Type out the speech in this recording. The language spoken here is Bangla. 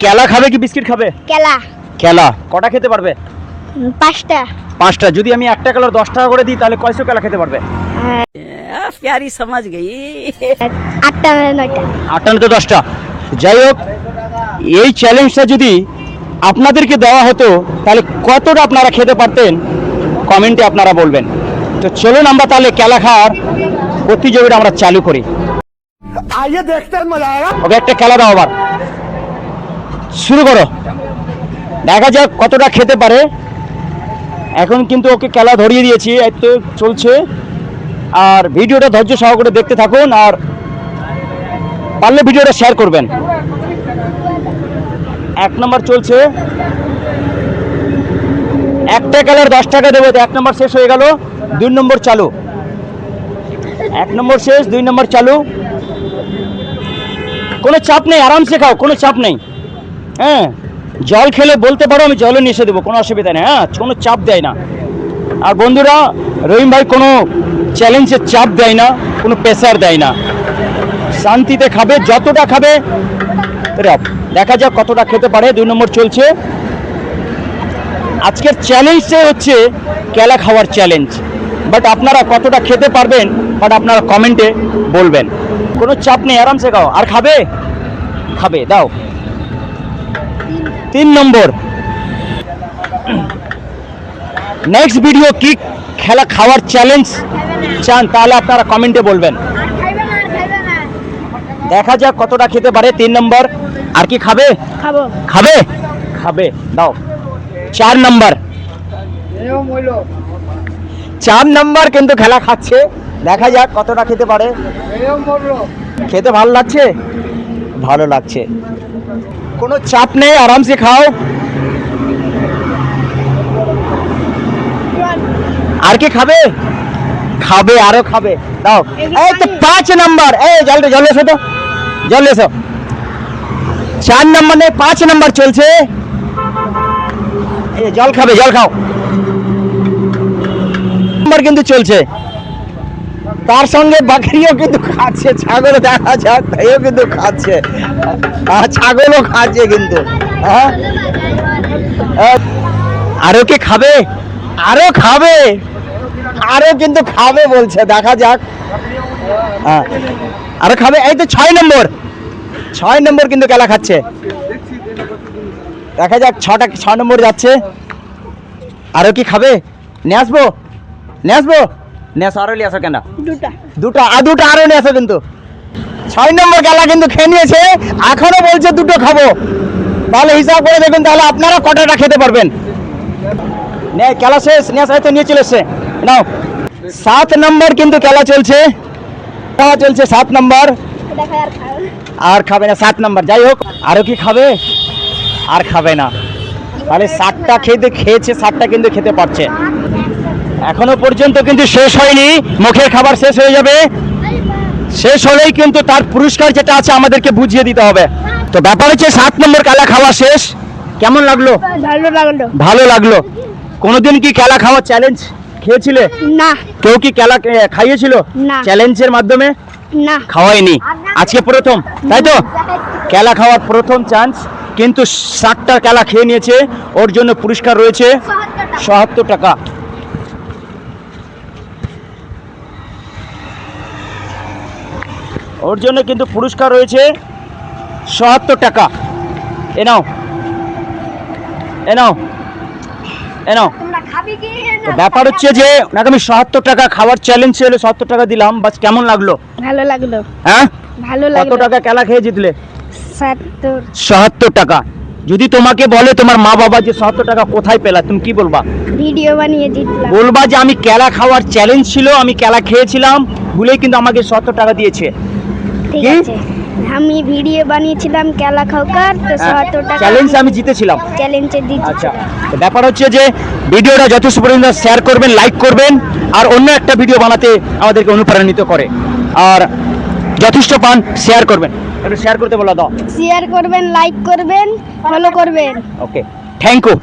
কেলা খাবে কি বিস্কিট খাবে? কেলা। কেলা কটা খেতে পারবে? 5টা। 5টা। যদি আমি একটা কেলার 10 টাকা করে দিই তাহলে কয়শো কেলা খেতে পারবে? प्यारी समझ गई। 8টা 9টা। 8টা না তো 10টা। যাই হোক, এই চ্যালেঞ্জটা যদি আপনাদেরকে দেওয়া হতো তাহলে কতটা আপনারা খেতে পারতেন কমেন্টে আপনারা বলবেন। তো চলুন আমরা তাহলে কেলা খাওয়ার প্রতিযোগিতা আমরা চালু করি। आइए देखते हैं मजा आएगा। ওকে একটা খেলা দাও, আবার শুরু করো, দেখা যাক কতটা খেতে পারে। এখন কিন্তু ওকে খেলা ধরিয়ে দিয়েছি, এই তো চলছে। আর ভিডিওটা ধৈর্য সহকারে দেখতে থাকুন, আর পারলে ভিডিওটা শেয়ার করবেন। 1 নম্বর চলছে, একটা খেলার 10 টাকা দেবো। 1 নম্বর শেষ হয়ে গেল, 2 নম্বর চালু। 1 নম্বর শেষ, 2 নম্বর চালু। কোনো চাপ নেই, আরামসে খাও, কোনো চাপ নেই। হ্যাঁ, জল খেলে বলতে পারো, আমি জলও নিয়ে এসে দেবো, কোনো অসুবিধা নেই। হ্যাঁ, কোনো চাপ দেয় না। আর বন্ধুরা, রহিম ভাই কোনো চ্যালেঞ্জের চাপ দেয় না, কোনো প্রেসার দেয় না, শান্তিতে খাবে, যতটা খাবে। দেখা যাক কতটা খেতে পারে। 2 নম্বর চলছে। আজকের চ্যালেঞ্জটাই হচ্ছে কেলা খাওয়ার চ্যালেঞ্জ। বাট আপনারা কতটা খেতে পারবেন বাট আপনারা কমেন্টে বলবেন। কোনো চাপ নেই, আরামসে খাও। আর খাবে? খাবে, দাও। 3 নম্বর। নেক্সট ভিডিও কি খেলা খাওয়ার চ্যালেঞ্জ চান তাহলে আপনারা কমেন্টে বলবেন। দেখা যাক কতটা খেতে পারে। 3 নম্বর। আর কি খাবে? খাবো। খাবে? খাবে, দাও। 4 নম্বর। 4 নম্বর কিন্তু খেলা খাচ্ছে, দেখা যাক কতটা খেতে পারে। খেতে ভালো লাগছে? ভালো লাগছে, কোনো চাপ নেই, আরামসে খাও। আর কি খাবে? খাবে, আরো খাবে, দাও। এই তো 5 নম্বর। এই জল এসো তো, জল এসো। 4 নম্বর নেই, 5 নম্বর চলছে। এই জল খাবে, জল খাও। নম্বর কিন্তু চলছে, তার সঙ্গে বাকরিও কিন্তু খাচ্ছে, ছাগল দেখা যাক, এও কিন্তু খাচ্ছে, ছাগলও খাচ্ছে কিন্তু। হ্যাঁ, আরো কি খাবে? আরো খাবে, আরো কিন্তু খাবে বলছে, দেখা যাক। হ্যাঁ, আরো খাবে। এই তো 6 নম্বর। 6 নম্বর কিন্তু কেলা খাচ্ছে, দেখা যাক। 6 নম্বর যাচ্ছে। আরো কি খাবে? নিয়ে আসবো, নিয়ে আসবো, নিয়ে আসো। আরো নিয়ে আসো কেন? 2টা আরো নিয়ে আসো কিন্তু। 6 নম্বর খেলা কিন্তু খেয়ে নিয়েছে, এখনো বলছে 2টো খাবো। তাহলে হিসাব করে দেখুন, তাহলে আপনারা কটাটা খেতে পারবেন। খেলা শেষ, নিয়ে আসা তো নিয়ে চলে এসছে, নাও। 7 নম্বর কিন্তু খেলা চলছে, 7 নম্বর। আর খাবে না 7 নম্বর। যাই হোক, আরো কি খাবে? আর খাবে না। তাহলে 7টা খেয়েছে, 7টা কিন্তু খেতে পারছে। এখনো পর্যন্ত কিন্তু শেষ হয়নি, মুখের খাবার শেষ হয়ে যাবে। শেষ হলেই কিন্তু তার পুরস্কার যেটা আছে আমাদেরকে বুঝিয়ে দিতে হবে। তো ব্যাপার হচ্ছে 7 নম্বর খেলা খাওয়া শেষ। কেমন লাগলো? ভালো লাগলো। ভালো লাগলো। কোনোদিন কি খেলা খাওয়া চ্যালেঞ্জ খেয়েছিলে? না। কেউ কি খেলা খাইয়েছিল না। চ্যালেঞ্জের মাধ্যমে? না। খাওয়াইনি, আজকে প্রথম, তাই তো? খেলা খাওয়ার প্রথম চান্স, কিন্তু 7টা খেলা খেয়ে নিয়েছে। ওর জন্য পুরস্কার রয়েছে ৭৭ টাকা। ওর জন্য কিন্তু পুরস্কার রয়েছে ৭৭ টাকা। এ নাও, এ নাও, এ নাও। তো ব্যাপার হচ্ছে যে ওনাকে আমি ৭৭ টাকা খাওয়ার চ্যালেঞ্জ ছিল, ৭৭ টাকা দিলাম। বাস কেমন লাগলো? ভালো লাগলো। হ্যাঁ, ভালো কত লাগলো। টাকা খেলা খেয়ে জিতলে? 70। ৭৭ টাকা। যদি তোমাকে বলে তোমার মা বাবা যে ৭৭ টাকা কোথায় পেলা, তুমি কি বলবা? ভিডিও বানিয়ে জিতলাম। বলবা যে আমি কেলা খাওয়ার চ্যালেঞ্জ ছিল, আমি কেলা খেয়েছিলাম বলেই কিন্তু আমাকে ৭৭ টাকা দিয়েছে। ঠিক কি? আছে, আমি ভিডিও বানিয়েছিলাম কেলা খাওয়ার, তো 70 টাকা চ্যালেঞ্জ আমি জিতেছিলাম। চ্যালেঞ্জে দিয়েছি। আচ্ছা, তো ব্যাপার হচ্ছে যে ভিডিওটা যথেষ্ট পরিমাণে শেয়ার করবেন, লাইক করবেন, আর অন্য একটা ভিডিও বানাতে আমাদেরকে অনুপ্রাণিত করে। আর যথেষ্ট পান শেয়ার করবেন, একটু শেয়ার করতে বলা দাও। শেয়ার করবেন, লাইক করবেন, ফলো করবেন। ওকে, থ্যাংক ইউ।